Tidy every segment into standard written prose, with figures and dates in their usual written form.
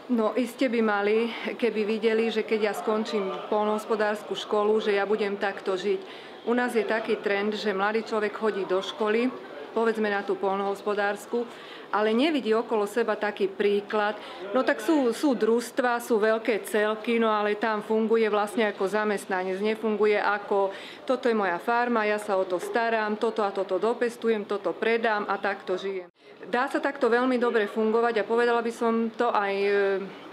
No iste by mali, keby videli, že keď ja skončím poľnohospodársku školu, že ja budem takto žiť. U nás je taký trend, že mladý človek chodí do školy, povedzme na tú poľnohospodársku, ale nevidí okolo seba taký príklad. No tak sú družstvá, sú veľké celky, no ale tam funguje vlastne ako zamestnanec. Nefunguje ako, toto je moja farma, ja sa o to starám, toto a toto dopestujem, toto predám a takto žijem. Dá sa takto veľmi dobre fungovať a povedala by som to aj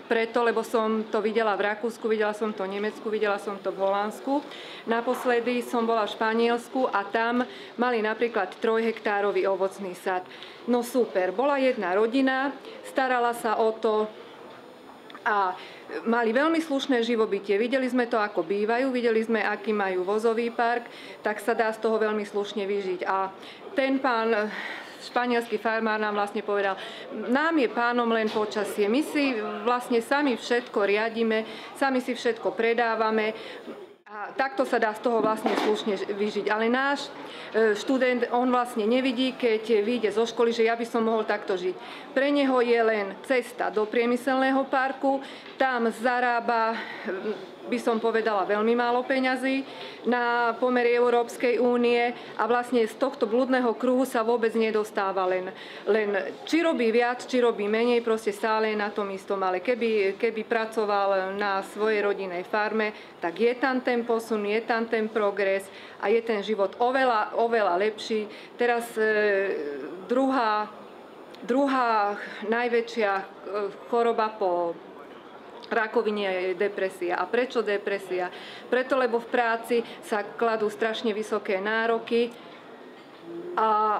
preto, lebo som to videla v Rakúsku, videla som to v Nemecku, videla som to v Holandsku. Naposledy som bola v Španielsku a tam mali napríklad 3-hektárový ovocný sad. No super, bola jedna rodina, starala sa o to a mali veľmi slušné živobytie. Videli sme to, ako bývajú, videli sme, aký majú vozový park, tak sa dá z toho veľmi slušne vyžiť. A ten pán španielský farmár nám vlastne povedal, nám je pánom len počasie, my si vlastne sami všetko riadíme, sami si všetko predávame a takto sa dá z toho vlastne slušne vyžiť. Ale náš študent, on vlastne nevidí, keď vyjde zo školy, že ja by som mohol takto žiť. Pre neho je len cesta do priemyselného parku, tam zarába, by som povedala, veľmi málo peňazí na pomery Európskej únie a vlastne z tohto blúdneho kruhu sa vôbec nedostáva len či robí viac, či robí menej, proste stále je na tom istom. Ale keby pracoval na svojej rodinnej farme, tak je tam ten posun, je tam ten progres a je ten život oveľa lepší. Teraz druhá najväčšia choroba po rakovine je depresia. A prečo depresia? Preto, lebo v práci sa kladú strašne vysoké nároky a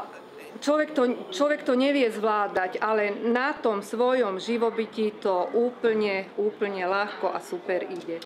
človek to nevie zvládať, ale na tom svojom živobytí to úplne ľahko a super ide.